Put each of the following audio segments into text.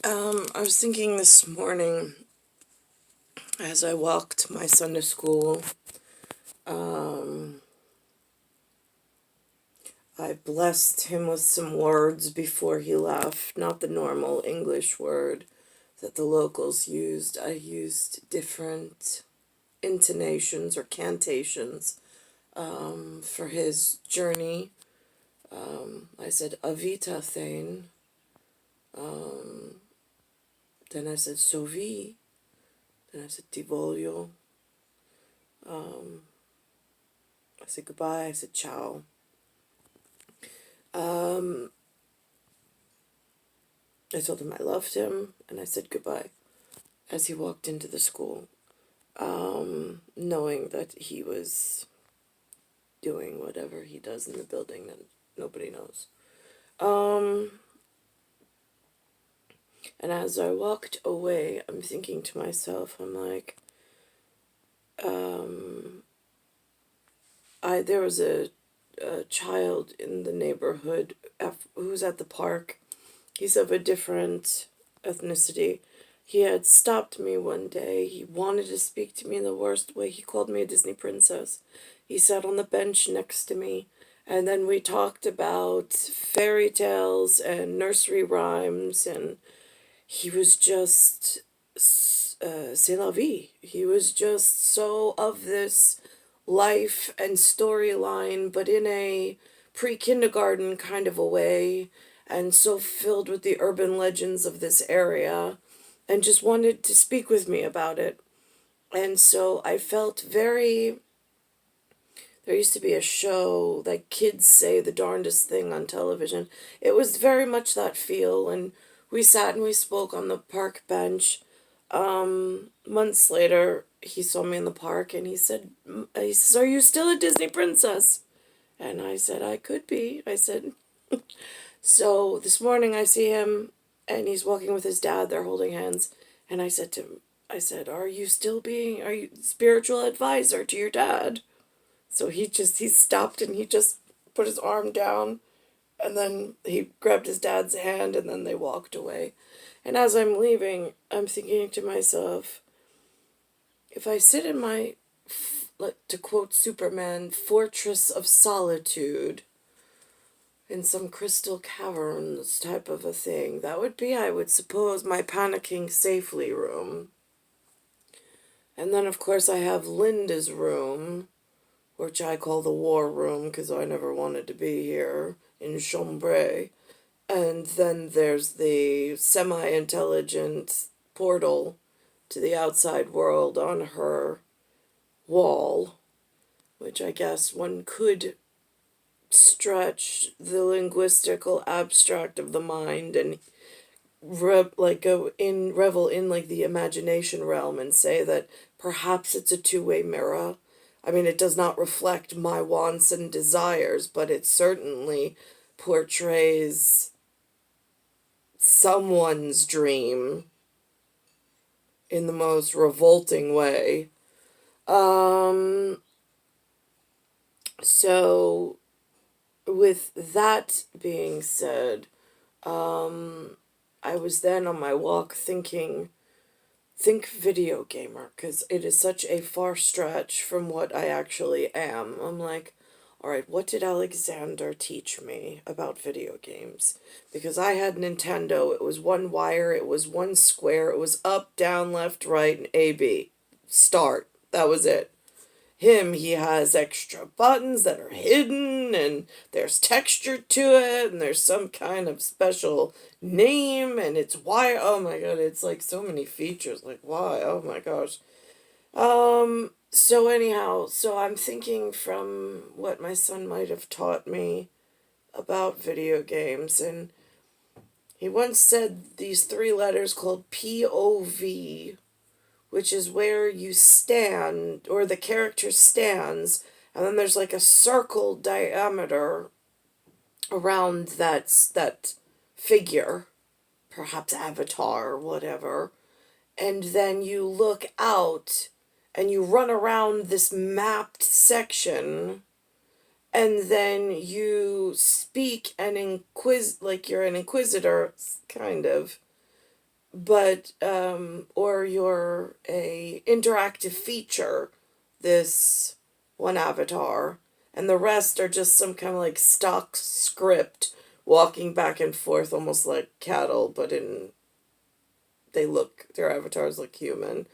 I was thinking this morning as I walked my son to school, I blessed him with some words before he left, not the normal English word that the locals used. I used different intonations or cantations for his journey. I said Avita Thane, then I said Sovi, then I said Tivolio, I said goodbye, I said ciao. I told him I loved him, and I said goodbye as he walked into the school, knowing that he was doing whatever he does in the building that nobody knows. And as I walked away, I'm thinking to myself, I'm like, there was a child in the neighborhood who was at the park. He's of a different ethnicity. He had stopped me one day. He wanted to speak to me in the worst way. He called me a Disney princess. He sat on the bench next to me, and then we talked about fairy tales and nursery rhymes, and he was just, c'est la vie. He was just so of this life and storyline, but in a pre-kindergarten kind of a way, and so filled with the urban legends of this area, and just wanted to speak with me about it. And so I felt very... There used to be a show, like Kids Say the Darndest Thing on television. It was very much that feel, and we sat and we spoke on the park bench. Months later, he saw me in the park, and he says, "Are you still a Disney princess?" And I said, "I could be." I said, so this morning I see him, and he's walking with his dad. They're holding hands, and I said to him, are you spiritual advisor to your dad? So he stopped, and he just put his arm down, and then he grabbed his dad's hand, and then they walked away. And as I'm leaving, I'm thinking to myself, if I sit in my, to quote Superman, Fortrus of Solitude, in some crystal caverns type of a thing, that would be, I would suppose, my panicking safely room. And then, of course, I have Linda's room, which I call the war room because I never wanted to be here, in Chambray. And then there's the semi-intelligent portal to the outside world on her wall, which I guess one could stretch the linguistical abstract of the mind and revel in like the imagination realm and say that perhaps it's a two-way mirror. I mean, it does not reflect my wants and desires, but it certainly portrays someone's dream in the most revolting way. So with that being said, I was then on my walk think video gamer, because it is such a far stretch from what I actually am. I'm like, all right, what did Alexander teach me about video games? Because I had Nintendo, it was one wire, it was one square, it was up, down, left, right, and A, B. Start. That was it. He has extra buttons that are hidden, and there's texture to it, and there's some kind of special name, and it's why, oh my god, it's like so many features, like why, oh my gosh. So anyhow, so I'm thinking from what my son might have taught me about video games, and he once said these three letters called POV, which is where you stand, or the character stands, and then there's like a circle diameter around that figure, perhaps avatar or whatever, and then you look out and you run around this mapped section, and then you speak and like you're an inquisitor, kind of, but or you're a interactive feature, this one avatar, and the rest are just some kind of like stock script walking back and forth almost like cattle, but in their avatars look human.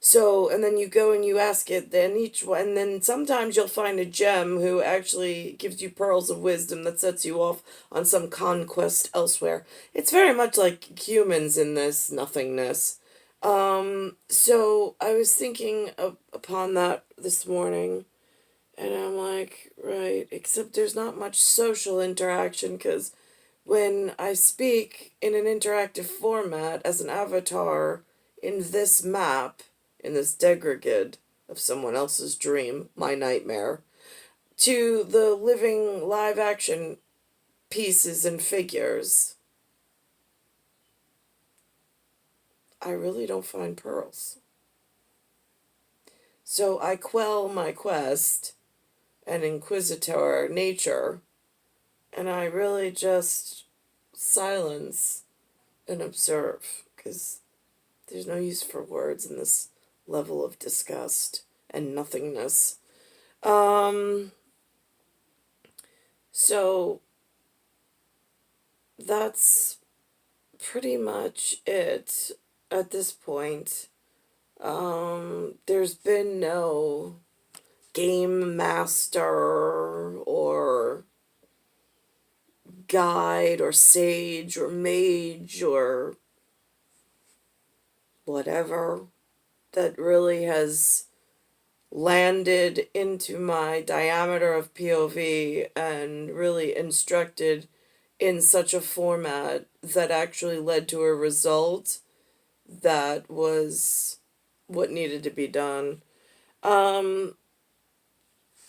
So, and then you go and you ask it, then each one, and then sometimes you'll find a gem who actually gives you pearls of wisdom that sets you off on some conquest elsewhere. It's very much like humans in this nothingness. So I was thinking upon that this morning, and I'm like, right, except there's not much social interaction because when I speak in an interactive format as an avatar in this map, in this degraded of someone else's dream, my nightmare, to the living live action pieces and figures, I really don't find pearls. So I quell my quest and inquisitor nature, and I really just silence and observe, because there's no use for words in this level of disgust and nothingness. So that's pretty much it at this point. There's been no game master or guide or sage or mage or whatever that really has landed into my diameter of POV and really instructed in such a format that actually led to a result that was what needed to be done.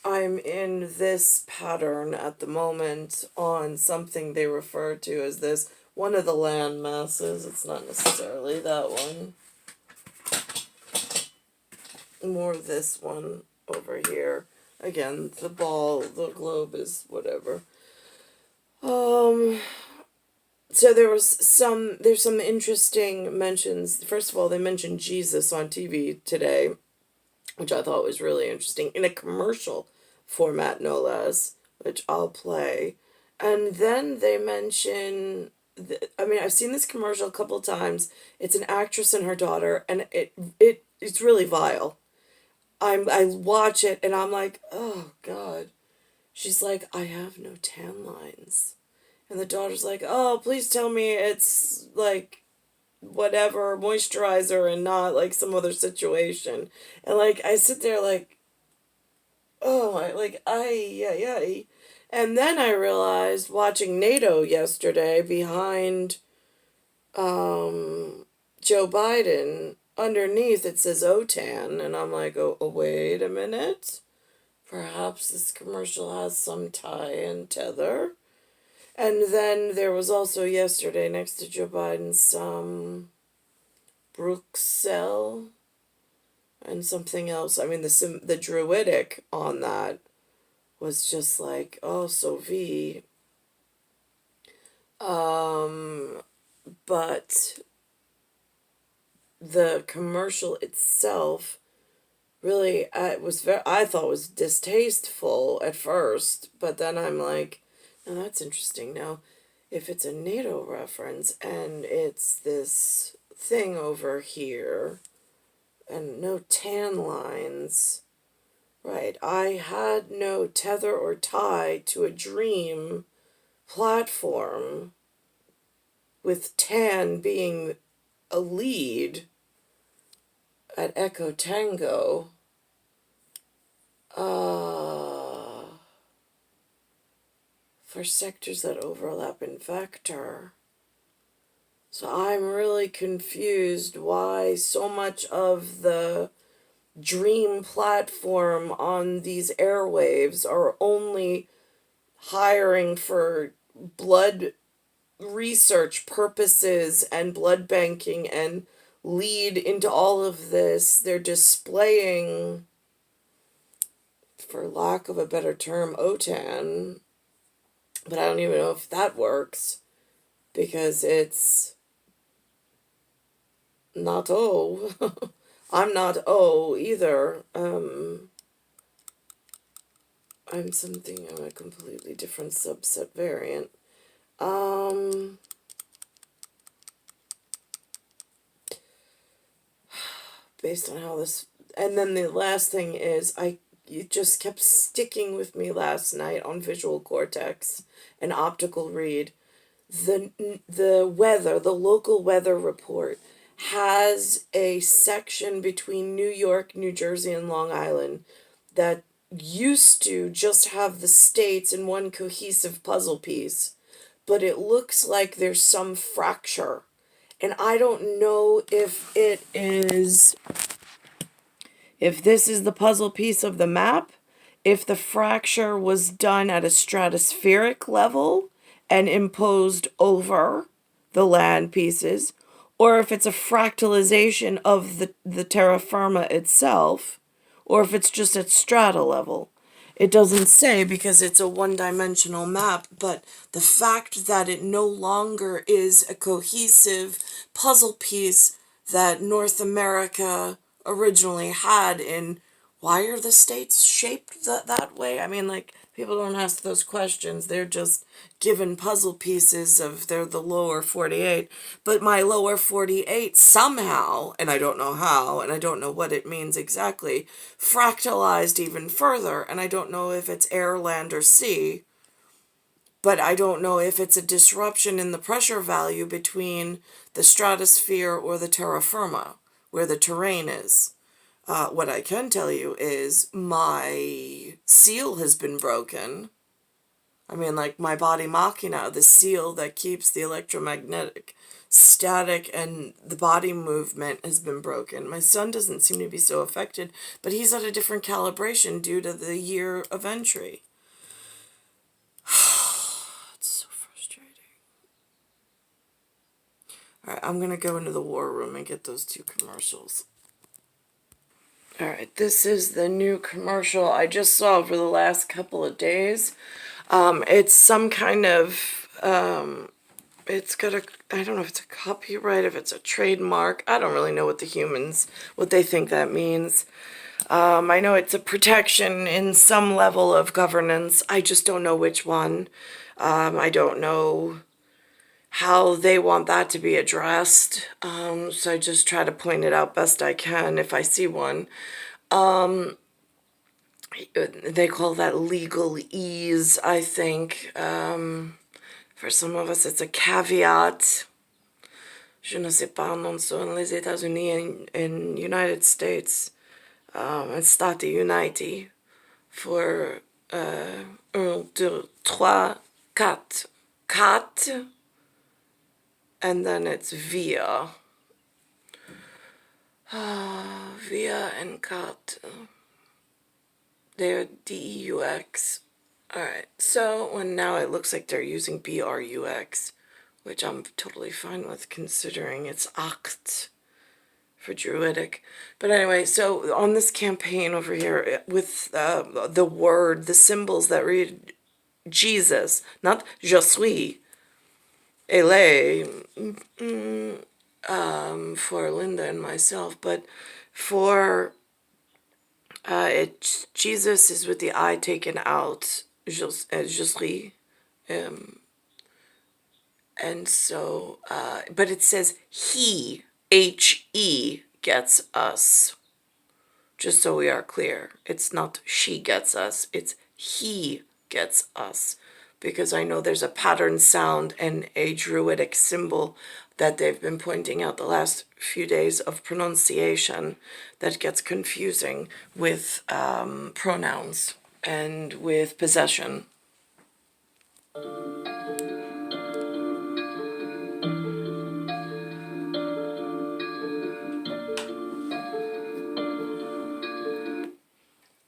I'm in this pattern at the moment on something they refer to as this one of the land masses. It's not necessarily that one. More this one over here. Again, the globe is whatever. So there's some interesting mentions. First of all, they mentioned Jesus on TV today, which I thought was really interesting, in a commercial format, no less, which I'll play. And then they mention, I've seen this commercial a couple of times. It's an actress and her daughter, and it's really vile. I watch it, and I'm like, oh, God. She's like, I have no tan lines. And the daughter's like, oh, please tell me it's like whatever moisturizer and not like some other situation. And like I sit there like, oh my, like I. And then I realized watching NATO yesterday behind Joe Biden, underneath it says OTAN, and I'm like, oh, wait a minute. Perhaps this commercial has some tie and tether. And then there was also yesterday next to Joe Biden some Bruxelles and something else. I mean, the Druidic on that was just like, oh, so V. But the commercial itself really, I thought was distasteful at first, but then I'm like, now that's interesting. Now, if it's a NATO reference and it's this thing over here and no tan lines, right, I had no tether or tie to a dream platform with tan being a lead at Echo Tango. For sectors that overlap in vector. So I'm really confused why so much of the dream platform on these airwaves are only hiring for blood research purposes and blood banking and lead into all of this. They're displaying, for lack of a better term, OTAN, but I don't even know if that works because it's not O. I'm not O either. I'm something of a completely different subset variant. Based on how this, and then the last thing is it just kept sticking with me last night on visual cortex and optical read. The local weather report has a section between New York, New Jersey, and Long Island that used to just have the states in one cohesive puzzle piece, but it looks like there's some fracture. And I don't know if this is the puzzle piece of the map, if the fracture was done at a stratospheric level and imposed over the land pieces, or if it's a fractalization of the terra firma itself, or if it's just at strata level. It doesn't say because it's a one-dimensional map, but the fact that it no longer is a cohesive puzzle piece that North America originally had in why are the states shaped that way? I mean, like, people don't ask those questions. They're just given puzzle pieces of they're the lower 48. But my lower 48 somehow, and I don't know how, and I don't know what it means exactly, fractalized even further. And I don't know if it's air, land, or sea. But I don't know if it's a disruption in the pressure value between the stratosphere or the terra firma, where the terrain is. What I can tell you is my seal has been broken. I mean, like my body machina, the seal that keeps the electromagnetic static and the body movement has been broken. My son doesn't seem to be so affected, but he's at a different calibration due to the year of entry. It's so frustrating. All right, I'm going to go into the war room and get those 2 commercials. All right, this is the new commercial I just saw over the last couple of days. It's some kind of, it's got a, I don't know if it's a copyright, if it's a trademark. I don't really know what they think that means. I know it's a protection in some level of governance. I just don't know which one. I don't know how they want that to be addressed. So I just try to point it out best I can if I see one. They call that legal ease, I think. For some of us, it's a caveat. Je ne sais pas, non so in les États-Unis and United States, and Stati Uniti for 1, 2, 3, 4. 4, and then it's via. Via and cat. They're DEUX. Alright, so now it looks like they're using BRUX, which I'm totally fine with considering it's act for Druidic. But anyway, so on this campaign over here with the symbols that read Jesus, not Je suis, ele, for Linda and myself, but for Jesus is with the I taken out, je suis, and so, but it says he, He gets us, just so we are clear. It's not she gets us, it's he gets us, because I know there's a pattern sound and a Druidic symbol that they've been pointing out the last few days of pronunciation that gets confusing with pronouns and with possession.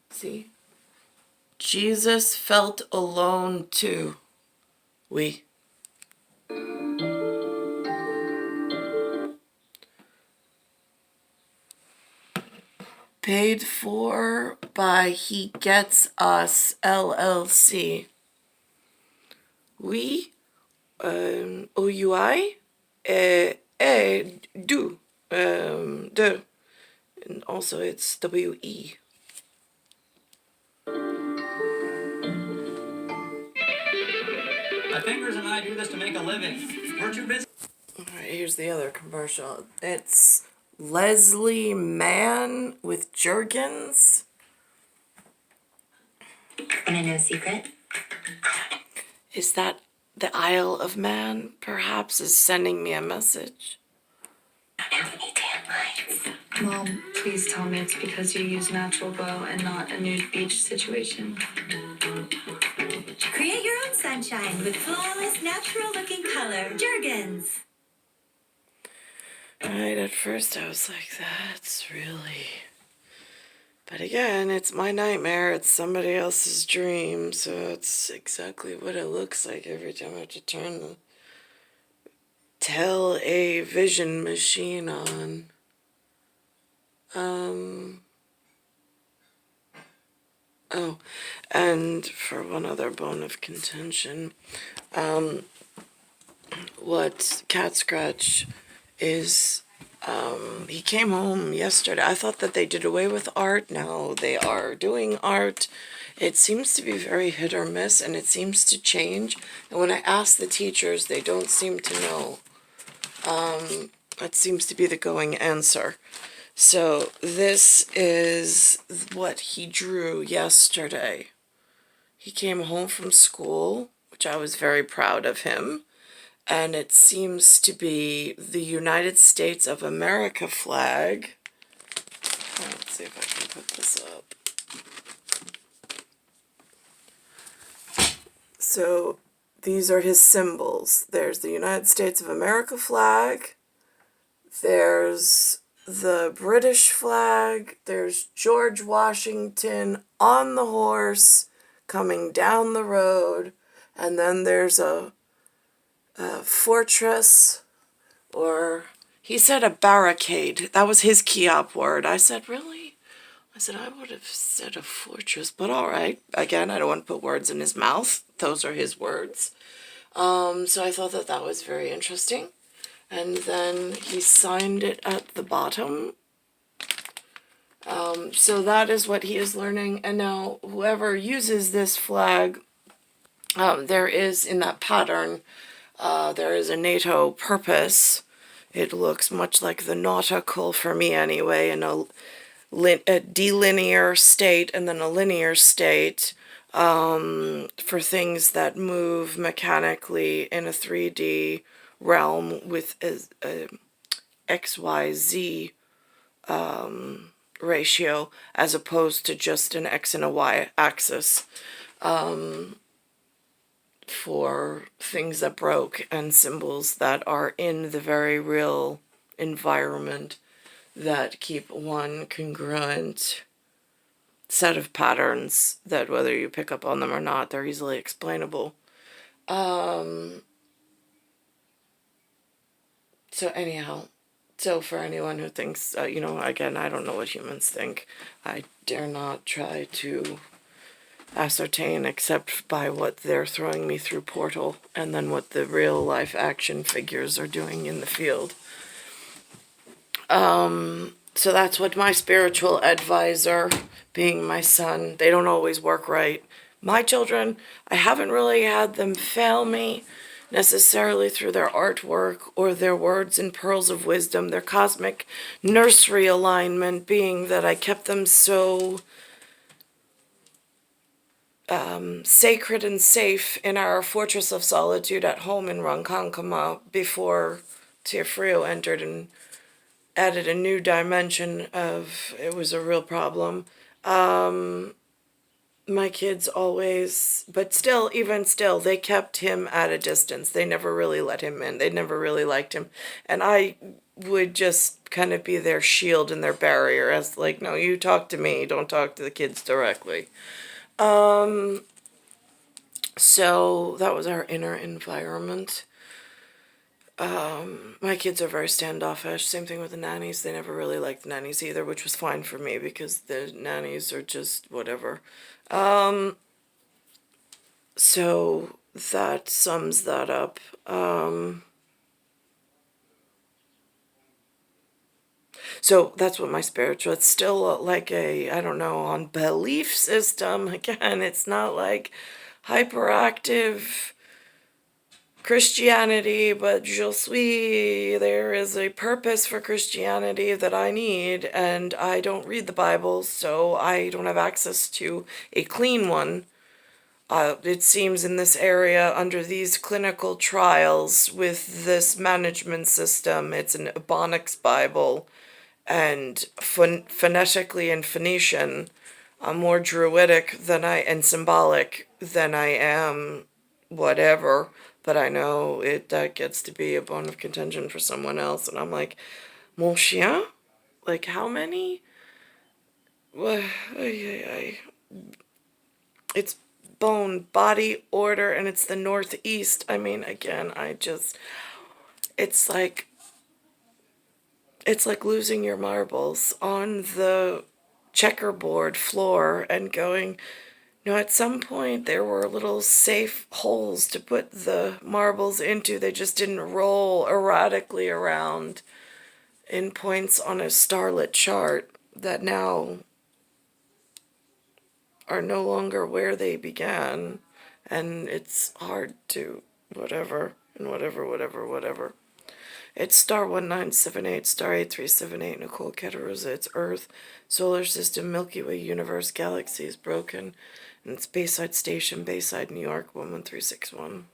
See? Jesus felt alone too. Oui. Paid for by He Gets Us LLC. Oui. OUI. Du. de. And also it's W-E. My fingers and I do this to make a living. We're too busy. Alright, here's the other commercial. It's Leslie Mann with Jergens. Wanna know a secret? Is that the Isle of Man, perhaps, is sending me a message? Anthony tan lines. Mom, please tell me it's because you use natural glow and not a nude beach situation. Create your own sunshine with flawless, natural-looking color. Jergens. Right, at first I was like, that's really... But again, it's my nightmare, it's somebody else's dream, so it's exactly what it looks like every time I have to turn the television machine on. Oh, and for one other bone of contention, what Cat Scratch is, he came home yesterday. I thought that they did away with art. Now they are doing art. It seems to be very hit or miss, and it seems to change. And when I ask the teachers, they don't seem to know. That seems to be the going answer. So this is what he drew yesterday. He came home from school, which I was very proud of him, and it seems to be the United States of America flag. Let's see if I can put this up. So these are his symbols. There's the United States of America flag. There's the British flag. There's George Washington on the horse coming down the road. And then there's a fortress, or he said a barricade. That was his key-op word. I said, really? I said, I would have said a fortress, but all right. Again, I don't want to put words in his mouth. Those are his words. So I thought that that was very interesting. And then he signed it at the bottom. So that is what he is learning. And now whoever uses this flag, there is in that pattern, there is a NATO purpose. It looks much like the nautical, for me anyway, in a delinear state and then a linear state, for things that move mechanically in a 3D realm with a XYZ ratio, as opposed to just an X and a Y axis, for things that broke and symbols that are in the very real environment that keep one congruent set of patterns that, whether you pick up on them or not, they're easily explainable. So anyhow, so for anyone who thinks, again, I don't know what humans think. I dare not try to ascertain except by what they're throwing me through Portal and then what the real life action figures are doing in the field. So that's what my spiritual advisor, being my son, they don't always work right. My children, I haven't really had them fail me necessarily through their artwork or their words and pearls of wisdom, their cosmic nursery alignment being that I kept them so sacred and safe in our Fortrus of Solitude at home in Ronkonkoma before Teofrio entered and added a new dimension of, it was a real problem. My kids always, but still, even still, they kept him at a distance. They never really let him in. They never really liked him. And I would just kind of be their shield and their barrier as like, no, you talk to me, don't talk to the kids directly. So that was our inner environment. My kids are very standoffish. Same thing with the nannies. They never really liked the nannies either, which was fine for me because the nannies are just whatever. So that sums that up. So that's what my spiritual, it's still like a, I don't know, on belief system. Again, it's not like hyperactive Christianity, but je suis, there is a purpose for Christianity that I need, and I don't read the Bible, so I don't have access to a clean one. It seems in this area, under these clinical trials with this management system, it's an Ebonics Bible, and phonetically in Phoenician, I'm more druidic than and symbolic than I am whatever, but I know that gets to be a bone of contention for someone else, and I'm like, mon chien? Like, how many? It's bone, body, order, and it's the Northeast. I mean, again, it's like, losing your marbles on the checkerboard floor and going, at some point there were little safe holes to put the marbles into. They just didn't roll erratically around in points on a starlit chart that now are no longer where they began. And it's hard to whatever. It's star 1978, star 8378, Nicole, Cattaruzza. It's Earth, solar system, Milky Way, universe, galaxies, broken. And it's Bayside Station, Bayside, New York, 11361.